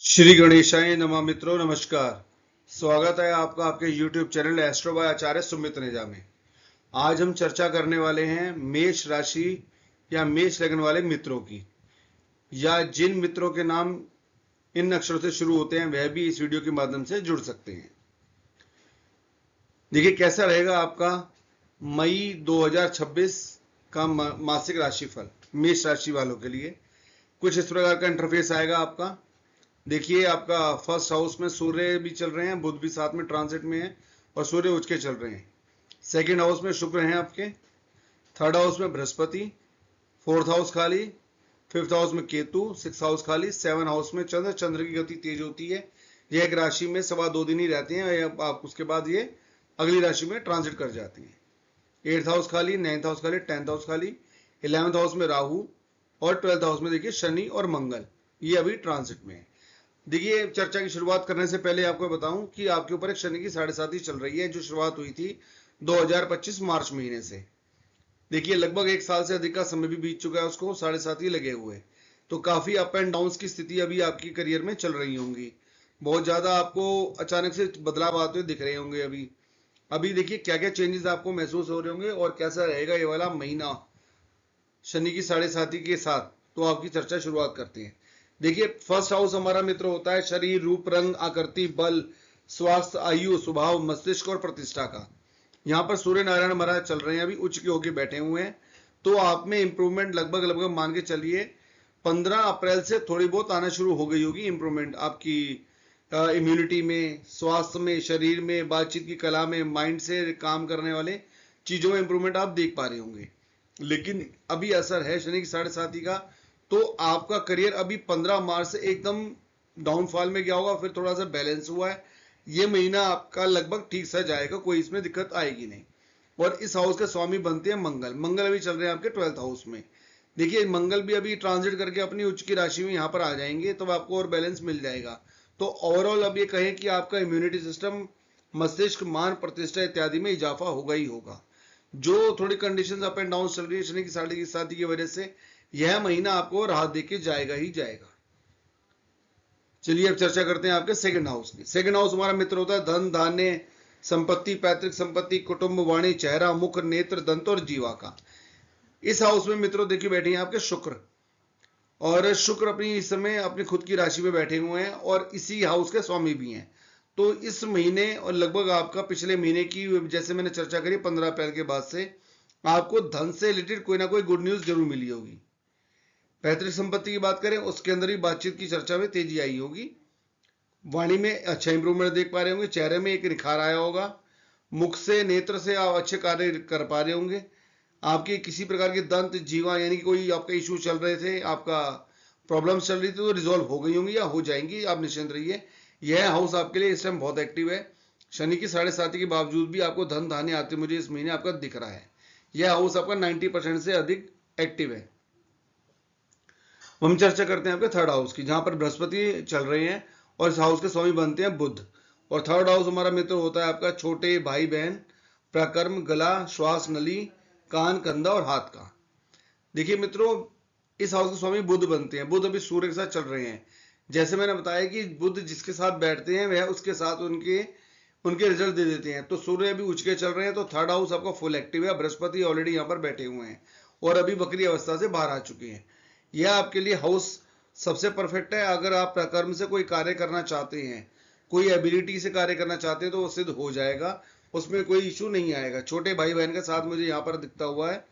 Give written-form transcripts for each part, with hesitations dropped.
श्री गणेशाय नमः। मित्रों नमस्कार। स्वागत है आपका आपके YouTube चैनल एस्ट्रो बाय आचार्य सुमित नेजा में। आज हम चर्चा करने वाले हैं मेष राशि या मेष लग्न वाले मित्रों की, या जिन मित्रों के नाम इन अक्षरों से शुरू होते हैं वह भी इस वीडियो के माध्यम से जुड़ सकते हैं। देखिए कैसा रहेगा आपका मई 2026 का मासिक राशिफल मेष राशि वालों के लिए। कुछ इस प्रकार का इंटरफेस आएगा आपका। देखिए आपका फर्स्ट हाउस में सूर्य भी चल रहे हैं, बुध भी साथ में ट्रांजिट में है और सूर्य उच्च के चल रहे हैं। सेकंड हाउस में शुक्र हैं आपके, थर्ड हाउस में बृहस्पति, फोर्थ हाउस खाली, फिफ्थ हाउस में केतु, सिक्स हाउस खाली, सेवन हाउस में चंद्र। चंद्र की गति तेज होती है, यह एक राशि में 2.25 दिन ही रहते हैं, आप उसके बाद ये अगली राशि में ट्रांजिट कर जाते हैं। एट्थ हाउस खाली, नाइन्थ हाउस खाली, टेंथ हाउस खाली, 11th हाउस में राहु और 12th हाउस में देखिए शनि और मंगल, ये अभी ट्रांजिट में है। देखिए चर्चा की शुरुआत करने से पहले आपको बताऊं कि आपके ऊपर एक शनि की 7.5 चल रही है, जो शुरुआत हुई थी 2025 मार्च महीने से। देखिए लगभग एक साल से अधिक का समय भी बीत चुका है, उसको 7.5 लगे हुए। तो काफी अप एंड डाउन की स्थिति अभी आपकी करियर में चल रही होंगी। बहुत ज्यादा आपको अचानक से बदलाव आते हुए दिख रहे होंगे। अभी देखिए क्या क्या चेंजेस आपको महसूस हो रहे होंगे और कैसा रहेगा ये वाला महीना शनि की 7.5 के साथ। तो आपकी चर्चा शुरुआत करते हैं। देखिए फर्स्ट हाउस हमारा मित्र होता है शरीर, रूप, रंग, आकृति, बल, स्वास्थ्य, आयु, स्वभाव, मस्तिष्क और प्रतिष्ठा का। यहाँ पर सूर्य नारायण महाराज चल रहे हैं, अभी उच्च के होके बैठे हुए हैं। तो आप में इंप्रूवमेंट लगभग मान के चलिए 15 अप्रैल से थोड़ी बहुत आना शुरू हो गई होगी। इंप्रूवमेंट आपकी इम्यूनिटी में, स्वास्थ्य में, शरीर में, बातचीत की कला में, माइंड से काम करने वाले चीजों में इंप्रूवमेंट आप देख पा रहे होंगे। लेकिन अभी असर है शनि की 7.5 का, तो आपका करियर अभी 15 मार्च से एकदम डाउनफॉल में गया होगा, फिर थोड़ा सा बैलेंस हुआ है। ये महीना आपका लगभग ठीक सा जाएगा, कोई इसमें दिक्कत आएगी नहीं। और इस हाउस के स्वामी बनते हैं मंगल। मंगल अभी चल रहे हैं आपके 12th हाउस में। देखिए मंगल भी अभी ट्रांजिट करके अपनी उच्च की राशि में यहाँ पर आ जाएंगे, तो आपको और बैलेंस मिल जाएगा। तो ओवरऑल अब ये कहें कि आपका इम्यूनिटी सिस्टम, मस्तिष्क, मान, प्रतिष्ठा इत्यादि में इजाफा होगा ही होगा। जो थोड़ी कंडीशंस अप एंड डाउन चल रही है शनि की 7.5 की वजह से, यह महीना आपको राहत देके जाएगा ही जाएगा। चलिए अब चर्चा करते हैं आपके सेकंड हाउस की। सेकंड हाउस हमारा मित्र होता है धन, धान्य, संपत्ति, पैतृक संपत्ति, कुटुंब, वाणी, चेहरा, मुख, नेत्र, दंत और जीवा का। इस हाउस में मित्रों देखिए बैठे हैं आपके शुक्र, और शुक्र अपनी इस समय अपनी खुद की राशि में बैठे हुए हैं और इसी हाउस के स्वामी भी हैं। तो इस महीने और लगभग आपका पिछले महीने की जैसे मैंने चर्चा करी 15 अप्रैल के बाद से आपको धन से रिलेटेड कोई ना कोई गुड न्यूज जरूर मिली होगी। पैतृक संपत्ति की बात करें, उसके अंदर ही बातचीत की चर्चा में तेजी आई होगी। वाणी में अच्छा इंप्रूवमेंट देख पा रहे होंगे, चेहरे में एक निखार आया होगा, मुख से, नेत्र से आप अच्छे कार्य कर पा रहे होंगे। आपकी किसी प्रकार के दंत, जीवा यानी कि कोई आपका इशू चल रहे थे, आपका प्रॉब्लम्स चल रही थी, तो रिजॉल्व हो गई होंगी या हो जाएंगी, आप निश्चिंत रहिए। यह हाउस आपके लिए इस टाइम बहुत एक्टिव है। शनि की 7.5 के बावजूद भी आपको धन धान्य आते मुझे इस महीने आपका दिख रहा है। यह हाउस आपका 90% से अधिक एक्टिव है। हम चर्चा करते हैं आपके थर्ड हाउस की, जहां पर बृहस्पति चल रहे हैं और इस हाउस के स्वामी बनते हैं बुध। और थर्ड हाउस हमारा मित्र होता है आपका छोटे भाई बहन, प्रकर्म, गला, श्वास नली, कान, कंधा और हाथ का। देखिए मित्रों इस हाउस के स्वामी बुध बनते हैं। बुध अभी सूर्य के साथ चल रहे हैं। जैसे मैंने बताया कि बुध जिसके साथ बैठते हैं वह उसके साथ उनके रिजल्ट दे देते हैं। तो सूर्य अभी उच्च के चल रहे हैं, तो थर्ड हाउस आपका फुल एक्टिव है। बृहस्पति ऑलरेडी यहाँ पर बैठे हुए हैं और अभी वक्री अवस्था से बाहर आ चुके हैं। यह आपके लिए हाउस सबसे परफेक्ट है। अगर आप प्रकर्म से कोई कार्य करना चाहते हैं, कोई एबिलिटी से कार्य करना चाहते हैं, तो वो सिद्ध हो जाएगा, उसमें कोई इशू नहीं आएगा। छोटे भाई बहन के साथ मुझे यहाँ पर दिखता हुआ है,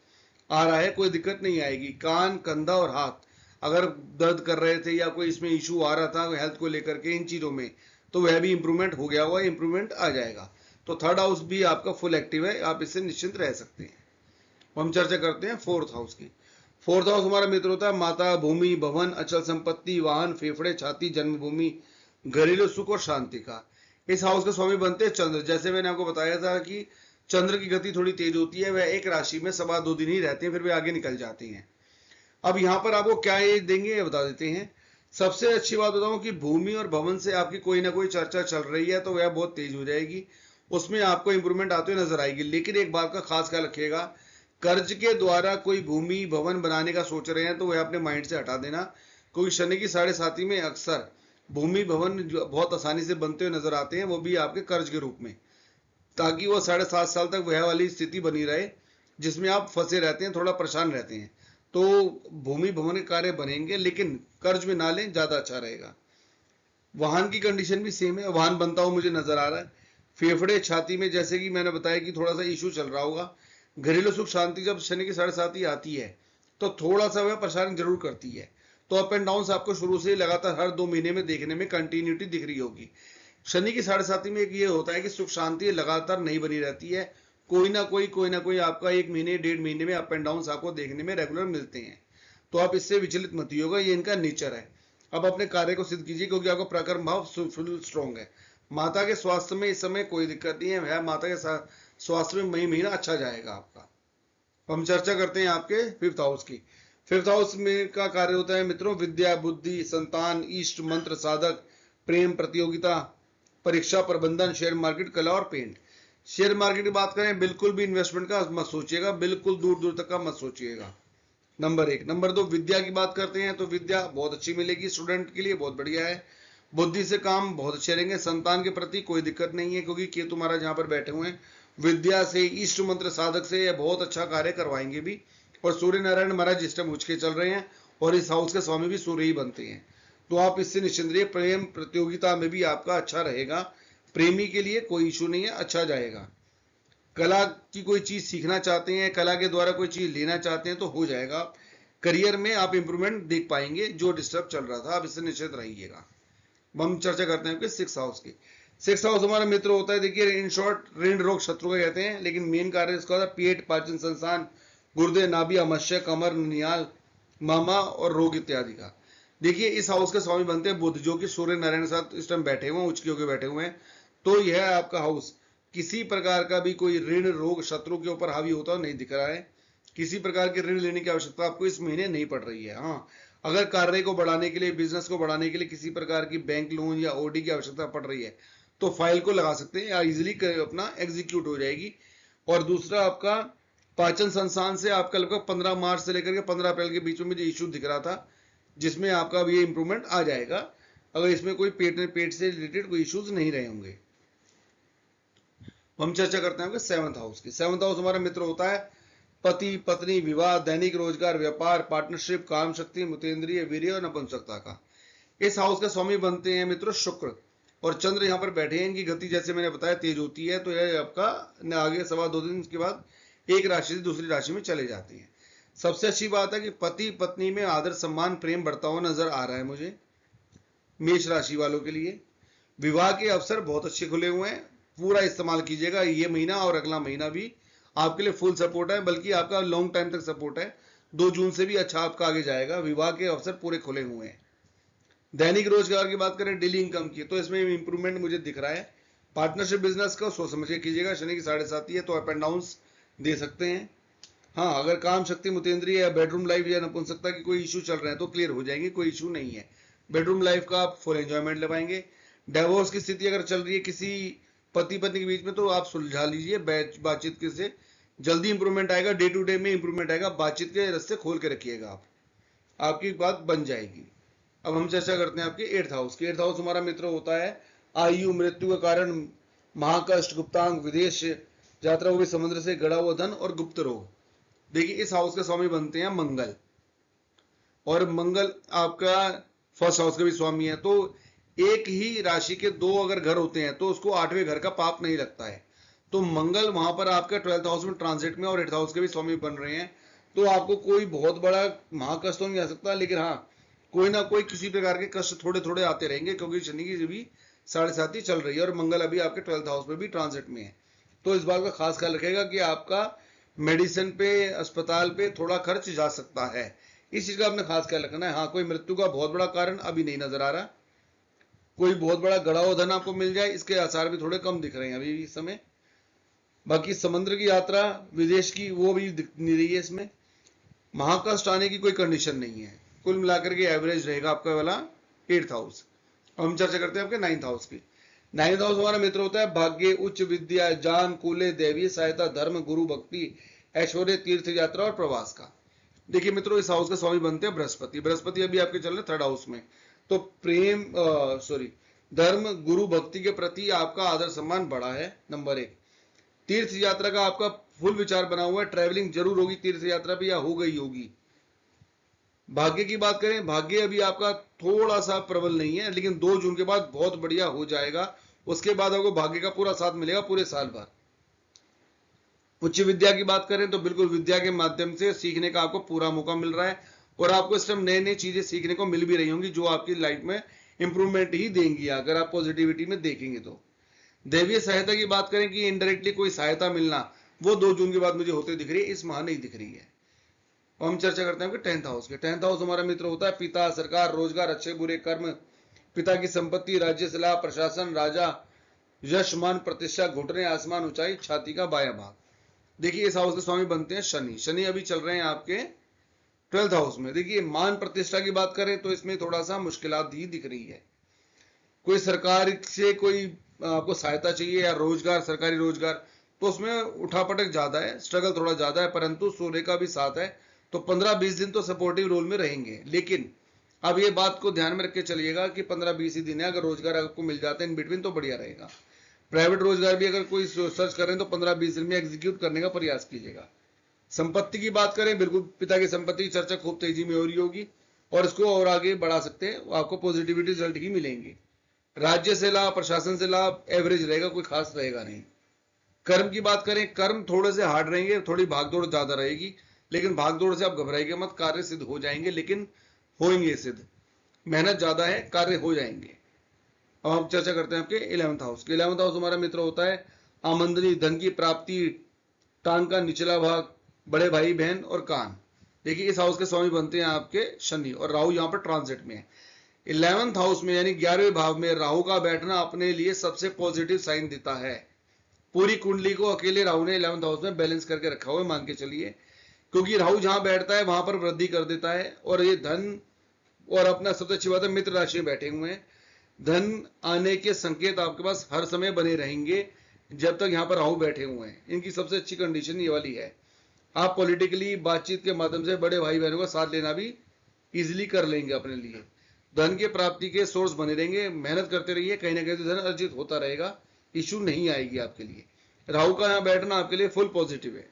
आ रहा है, कोई दिक्कत नहीं आएगी। कान, कंधा और हाथ अगर दर्द कर रहे थे या कोई इसमें इशू आ रहा था हेल्थ को लेकर के इन चीजों में, तो वह भी इंप्रूवमेंट हो गया हुआ, इंप्रूवमेंट आ जाएगा। तो थर्ड हाउस भी आपका फुल एक्टिव है, आप इससे निश्चिंत रह सकते हैं। हम चर्चा करते हैं फोर्थ हाउस की। फोर्थ हाउस हमारा मित्र होता है माता, भूमि, भवन, अचल संपत्ति, वाहन, फेफड़े, छाती, जन्मभूमि, घरेलू सुख और शांति का। इस हाउस के स्वामी बनते हैं चंद्र। जैसे मैंने आपको बताया था कि चंद्र की गति थोड़ी तेज होती है, वह एक राशि में 2.25 दिन ही रहते हैं, फिर वे आगे निकल जाते हैं। अब यहाँ पर आपको क्या ये देंगे ये बता देते हैं। सबसे अच्छी बात बताऊं कि भूमि और भवन से आपकी कोई ना कोई चर्चा चल रही है, तो वह बहुत तेज हो जाएगी, उसमें आपको इंप्रूवमेंट आते हुए नजर आएगी। लेकिन एक बात का खास ख्याल रखिएगा, कर्ज के द्वारा कोई भूमि भवन बनाने का सोच रहे हैं तो वह अपने माइंड से हटा देना, क्योंकि शनि की 7.5 में अक्सर भूमि भवन जो बहुत आसानी से बनते हुए नजर आते हैं, वो भी आपके कर्ज के रूप में, ताकि वो 7.5 साल तक वह वाली स्थिति बनी रहे जिसमें आप फंसे रहते हैं, थोड़ा परेशान रहते हैं। तो भूमि भवन के कार्य बनेंगे, लेकिन कर्ज में ना लें, ज्यादा अच्छा रहेगा। वाहन की कंडीशन भी सेम है, वाहन बनता हुआ मुझे नजर आ रहा है। फेफड़े छाती में जैसे कि मैंने बताया कि थोड़ा सा इशू चल रहा होगा। घरेलू सुख शांति जब शनि की 7.5 आती है तो थोड़ा सा वह परेशानी जरूर करती है। तो अप एंड डाउन आपको शुरू से ही लगातार हर 2 महीने में देखने में कंटिन्यूटी दिख रही होगी। शनि की 7.5 में एक ये होता है कि सुख शांति लगातार नहीं बनी रहती है, कोई ना कोई आपका 1 महीने 1.5 महीने में अप एंड डाउन आपको देखने में रेगुलर मिलते हैं। तो आप इससे विचलित मत होगा, ये इनका नेचर है। अब अपने कार्य को सिद्ध कीजिए, क्योंकि आपका प्रकर्म भाव फुल स्ट्रॉन्ग है। माता के स्वास्थ्य में इस समय कोई दिक्कत नहीं है, माता के स्वास्थ्य में मई महीना अच्छा जाएगा आपका। हम चर्चा करते हैं आपके 5th हाउस की। 5th हाउस में का कार्य होता है मित्रों, विद्या, बुद्धि, संतान, इष्ट, मंत्र, साधक, प्रेम, प्रतियोगिता, परीक्षा प्रबंधन, शेयर मार्केट, कला और पेंट। शेयर मार्केट की बात करें, बिल्कुल भी इन्वेस्टमेंट का मत सोचिएगा, बिल्कुल दूर दूर तक का मत सोचिएगा। नंबर 1। नंबर 2, विद्या की बात करते हैं तो विद्या बहुत अच्छी मिलेगी, स्टूडेंट के लिए बहुत बढ़िया है। बुद्धि से काम बहुत अच्छे रहेंगे। संतान के प्रति कोई दिक्कत नहीं है, क्योंकि केतु महाराज यहाँ पर बैठे हुए हैं। विद्या से, इष्ट मंत्र साधक से ये बहुत अच्छा कार्य करवाएंगे भी। और सूर्य नारायण महाराज इस टाइम उठ के चल रहे हैं, और इस हाउस के स्वामी भी सूर्य ही बनते हैं। तो आप इससे निश्चिंत रहिए। प्रेम प्रतियोगिता में भी आपका अच्छा रहेगा, प्रेमी के लिए कोई इशू नहीं है, अच्छा जाएगा। कला की कोई चीज सीखना चाहते हैं, कला के द्वारा कोई चीज लेना चाहते हैं तो हो जाएगा। करियर में आप इंप्रूवमेंट देख पाएंगे, जो डिस्टर्ब चल रहा था आप इससे निश्चित रहिएगा। हम चर्चा करते हैं आपके 6th हाउस की। 6th हाउस हमारा मित्र होता है, देखिए इन शॉर्ट ऋण रोग शत्रु का कहते हैं, लेकिन मेन कार्य इसका होता है पेट, पाचन संस्थान, गुर्दे, नाभि, आमाशय, कमर, नियाल, मामा और रोग इत्यादि का। देखिए इस हाउस के स्वामी बनते हैं बुध, जो कि सूर्य नारायण के साथ इस टाइम बैठे हुए हैं, उच्च होकर बैठे हुए हैं। तो यह आपका हाउस किसी प्रकार का भी कोई ऋण रोग शत्रु के ऊपर हावी होता नहीं दिख रहा है। किसी प्रकार के ऋण लेने की आवश्यकता आपको इस महीने नहीं पड़ रही है। हाँ, अगर कार्य को बढ़ाने के लिए, बिजनेस को बढ़ाने के लिए किसी प्रकार की बैंक लोन या ओडी की आवश्यकता पड़ रही है तो फाइल को लगा सकते हैं, या इजिली अपना एग्जीक्यूट हो जाएगी। और दूसरा आपका पाचन संस्थान से आपका लगभग 15 मार्च से लेकर के 15 अप्रैल के बीच में मुझे इशू दिख रहा था, जिसमें आपका भी ये इंप्रूवमेंट आ जाएगा, अगर इसमें कोई पेट से रिलेटेड कोई इश्यूज नहीं रहे होंगे। हम चर्चा करते हैं 7th हाउस की। 7th हाउस हमारा मित्र होता है पति पत्नी, विवाह, दैनिक रोजगार, व्यापार, पार्टनरशिप, काम शक्ति, मुतेंद्रिय, वीर्य और नपुंसकता का। इस हाउस का स्वामी बनते हैं मित्रों शुक्र, और चंद्र यहाँ पर बैठे हैं। इनकी गति जैसे मैंने बताया तेज होती है, तो यह आपका आगे 2.25 दिन के बाद एक राशि से दूसरी राशि में चले जाती है। सबसे अच्छी बात है कि पति पत्नी में आदर सम्मान प्रेम बढ़ता हुआ नजर आ रहा है मुझे मेष राशि वालों के लिए। विवाह के अवसर बहुत अच्छे खुले हुए हैं, पूरा इस्तेमाल कीजिएगा। ये महीना और अगला महीना भी आपके लिए फुल सपोर्ट है, बल्कि आपका लॉन्ग टाइम तक सपोर्ट है। 2 जून से भी अच्छा आपका आगे जाएगा। विवाह के अवसर पूरे खुले हुए हैं। दैनिक रोजगार की बात करें, डेली इनकम की, तो इसमें इंप्रूवमेंट मुझे दिख रहा है। पार्टनरशिप बिजनेस का सोच समझ के कीजिएगा। शनि की 7.5 है तो अप एंड डाउन दे सकते हैं। हाँ, अगर काम शक्ति, मुतेंद्रिय या बेडरूम लाइफ या नपुंसकता की कोई इशू चल रहे हैं तो क्लियर हो जाएंगे, कोई इशू नहीं है। बेडरूम लाइफ का आप फुल एंजॉयमेंट ले पाएंगे। डिवोर्स की स्थिति अगर चल रही है किसी पति पत्नी के बीच में, तो आप सुलझा लीजिए बातचीत के से, जल्दी इंप्रूवमेंट आएगा। डे टू डे में इंप्रूवमेंट आएगा। बातचीत के रास्ते खोल के रखिएगा, आप आपकी बात बन जाएगी। अब हम चर्चा करते हैं आपके 8th हाउस की। 8th हाउस हमारा मित्र होता है आयु, मृत्यु का कारण, महाकष्ट, गुप्तांग, विदेश यात्रा, वो भी समुद्र से गड़ा हुआ धन और गुप्त रोग। देखिए इस हाउस के स्वामी बनते हैं मंगल, और मंगल आपका 1st हाउस के भी स्वामी है। तो एक ही राशि के 2 अगर घर होते हैं तो उसको 8वें घर का पाप नहीं लगता है। तो मंगल वहां पर आपका 12th हाउस में ट्रांजिट में और 8th हाउस के भी स्वामी बन रहे हैं। तो आपको कोई बहुत बड़ा महाकष्ट तो नहीं आ सकता, लेकिन हाँ कोई ना कोई किसी प्रकार के कष्ट थोड़े थोड़े आते रहेंगे, क्योंकि शनि की भी 7.5 चल रही है और मंगल अभी आपके 12th हाउस में भी ट्रांजिट में है। तो इस बात का खास ख्याल रखेगा कि आपका मेडिसिन पे, अस्पताल पे थोड़ा खर्च जा सकता है। इस चीज का आपने खास ख्याल रखना है। हाँ, कोई मृत्यु का बहुत बड़ा कारण अभी नहीं नजर आ रहा। कोई बहुत बड़ा गड़ा हुआ धन आपको मिल जाए, इसके आसार भी थोड़े कम दिख रहे हैं अभी इस समय। बाकी समुद्र की यात्रा, विदेश की, वो भी दिख नहीं रही है इसमें। महाकष्ट आने की कोई कंडीशन नहीं है। कुल मिलाकर के एवरेज रहेगा आपका वाला 8th हाउस। अब हम चर्चा करते हैं आपके 9th हाउस की। 9th हाउस हमारा मित्र होता है भाग्य, उच्च विद्या, जान, कूल्य, दैवीय सहायता, धर्म, गुरु भक्ति, ऐश्वर्य, तीर्थ यात्रा और प्रवास का। देखिए मित्रों, इस हाउस के स्वामी बनते हैं बृहस्पति। बृहस्पति अभी आपके चल रहे 3rd हाउस में। तो धर्म गुरु भक्ति के प्रति आपका आदर सम्मान बढ़ा है। नंबर 1, तीर्थ यात्रा का आपका फुल विचार बना हुआ है, ट्रैवलिंग जरूर होगी तीर्थ यात्रा पे या हो गई होगी। भाग्य की बात करें, भाग्य अभी आपका थोड़ा सा प्रबल नहीं है, लेकिन 2 जून के बाद बहुत बढ़िया हो जाएगा। उसके बाद आपको भाग्य का पूरा साथ मिलेगा पूरे साल भर। उच्च विद्या की बात करें तो बिल्कुल विद्या के माध्यम से सीखने का आपको पूरा मौका मिल रहा है, और आपको इस टाइम नई नई चीजें सीखने को मिल भी रही होंगी जो आपकी लाइफ में इंप्रूवमेंट ही देंगी अगर आप पॉजिटिविटी में देखेंगे तो। दैवीय सहायता की बात करें कि इनडायरेक्टली कोई सहायता मिलना, वो 2 जून के बाद मुझे होते दिख रही है, इस माह नहीं दिख रही है। हम चर्चा करते हैं 10th हाउस के। 10th हाउस हमारा मित्र होता है पिता, सरकार, रोजगार, अच्छे बुरे कर्म, पिता की संपत्ति, राज्य सलाह, प्रशासन, राजा, यश, मान, प्रतिष्ठा, घुटने, आसमान, ऊंचाई, छाती का बायां भाग। देखिए इस हाउस के स्वामी बनते हैं शनि। शनि अभी चल रहे हैं आपके 12th हाउस में। देखिए मान प्रतिष्ठा की बात करें तो इसमें थोड़ा सा मुश्किलात ही दिख रही है। कोई सरकार से कोई आपको सहायता चाहिए या रोजगार, सरकारी रोजगार, तो उसमें उठापटक ज्यादा है, स्ट्रगल थोड़ा ज्यादा है, परंतु सूर्य का भी साथ है तो 15-20 दिन तो सपोर्टिव रोल में रहेंगे। लेकिन अब ये बात को ध्यान में रख के चलिएगा कि 15-20 ही दिन है, अगर रोजगार आपको मिल जाते हैं इन बिटवीन तो बढ़िया रहेगा। प्राइवेट रोजगार भी अगर कोई सर्च करें तो 15-20 दिन में एग्जीक्यूट करने का प्रयास कीजिएगा। संपत्ति की बात करें, बिल्कुल पिता की संपत्ति की चर्चा खूब तेजी में हो रही होगी और इसको और आगे बढ़ा सकते हैं, आपको पॉजिटिविटी रिजल्ट ही मिलेंगे। राज्य से लाभ, प्रशासन से लाभ एवरेज रहेगा, कोई खास रहेगा नहीं। कर्म की बात करें, कर्म थोड़े से हार्ड रहेंगे, थोड़ी भागदौड़ ज्यादा रहेगी, लेकिन भागदौड़ से आप घबराइए मत, कार्य सिद्ध हो जाएंगे, लेकिन होंगे सिद्ध। मेहनत ज्यादा है, कार्य हो जाएंगे। अब हम चर्चा करते हैं आपके 11th हाउस के। 11th हाउस हमारा मित्र होता है आमंदनी, धन की प्राप्ति, टांग का निचला भाग, बड़े भाई बहन और कान। देखिए इस हाउस के स्वामी बनते हैं आपके शनि, और राहु यहाँ पर ट्रांजिट में है। 11th हाउस में यानी 11वें भाव में राहु का बैठना अपने लिए सबसे पॉजिटिव साइन देता है। पूरी कुंडली को अकेले राहु ने 11th हाउस में बैलेंस करके रखा हुआ है, मान के चलिए, क्योंकि राहु जहां बैठता है वहां पर वृद्धि कर देता है। और ये धन, और अपना सबसे अच्छी बात है मित्र राशि में बैठे हुए हैं, धन आने के संकेत आपके पास हर समय बने रहेंगे जब तक यहाँ पर राहु बैठे हुए हैं। इनकी सबसे अच्छी कंडीशन ये वाली है। आप पॉलिटिकली बातचीत के माध्यम से बड़े भाई बहनों का साथ लेना भी इजिली कर लेंगे अपने लिए। धन के प्राप्ति के सोर्स बने रहेंगे, मेहनत करते रहिए, कहीं ना कहीं तो धन अर्जित होता रहेगा, इशू नहीं आएगी आपके लिए। राहु का यहाँ बैठना आपके लिए फुल पॉजिटिव है।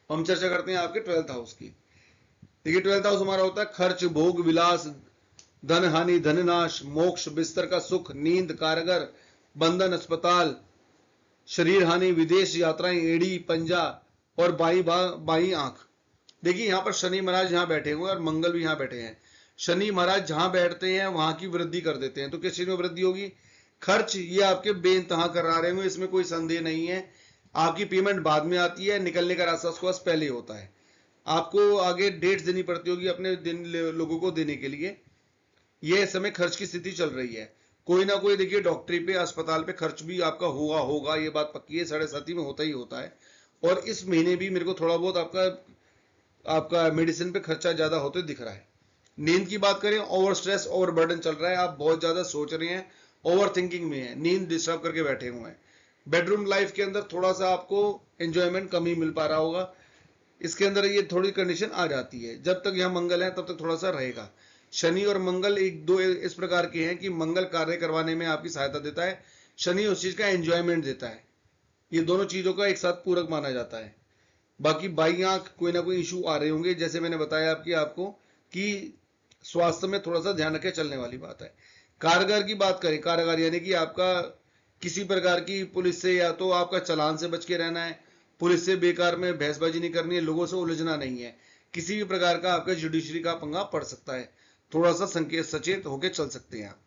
हम चर्चा करते हैं आपके 12th हाउस की। देखिए 12th हाउस हमारा होता है खर्च, भोग विलास, धन हानि, धननाश, मोक्ष, बिस्तर का सुख, नींद, कारागर, बंधन, अस्पताल, शरीर हानि, विदेश यात्राएं, एड़ी, पंजा और बाई आंख। देखिए यहाँ पर शनि महाराज यहाँ बैठे हुए और मंगल भी यहाँ बैठे हैं। शनि महाराज जहां बैठते हैं वहां की वृद्धि कर देते हैं, तो किस चीज में वृद्धि होगी? खर्च ये आपके बेइंतहा करा रहे होंगे, इसमें कोई संदेह नहीं है। आपकी पेमेंट बाद में आती है, निकलने का रास्ता उसके पास पहले होता है। आपको आगे डेट्स देनी पड़ती होगी अपने दिन लोगों को देने के लिए। यह समय खर्च की स्थिति चल रही है, कोई ना कोई देखिए डॉक्टरी पे, अस्पताल पे खर्च भी आपका होगा, ये बात पक्की है। 7.5 में होता ही होता है। और इस महीने भी मेरे को थोड़ा बहुत आपका मेडिसिन पे खर्चा ज्यादा होते दिख रहा है। नींद की बात करें, ओवर स्ट्रेस, ओवर बर्डन चल रहा है, आप बहुत ज्यादा सोच रहे हैं, ओवर थिंकिंग में है, नींद डिस्टर्ब करके बैठे हुए हैं। बेडरूम लाइफ के अंदर थोड़ा सा आपको एंजॉयमेंट कम ही मिल पा रहा होगा, इसके अंदर ये थोड़ी कंडीशन आ जाती है। जब तक यहाँ मंगल है तब तक थोड़ा सा रहेगा। शनि और मंगल एक दो इस प्रकार के हैं कि मंगल कार्य करवाने में आपकी सहायता देता है, शनि उस चीज का एंजॉयमेंट देता है। ये दोनों चीजों का एक साथ पूरक माना जाता है। बाकी बाई आंख कोई ना कोई इशू आ रहे होंगे, जैसे मैंने बताया आपको कि स्वास्थ्य में थोड़ा सा ध्यान रखे चलने वाली बात है। कारगर की बात करें, कारगर यानी कि आपका किसी प्रकार की पुलिस से या तो आपका चालान से बच के रहना है, पुलिस से बेकार में बहसबाजी नहीं करनी है, लोगों से उलझना नहीं है, किसी भी प्रकार का आपका जुडिशरी का पंगा पड़ सकता है, थोड़ा सा संकेत सचेत होकर चल सकते हैं आप।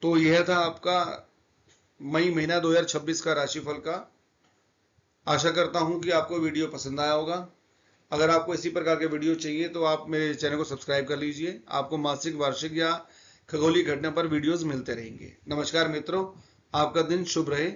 तो यह था आपका मई महीना 2026 का राशिफल का। आशा करता हूं कि आपको वीडियो पसंद आया होगा। अगर आपको इसी प्रकार के वीडियो चाहिए तो आप मेरे चैनल को सब्सक्राइब कर लीजिए, आपको मासिक, वार्षिक या खगोलीय घटना पर वीडियोस मिलते रहेंगे। नमस्कार मित्रों, आपका दिन शुभ रहे।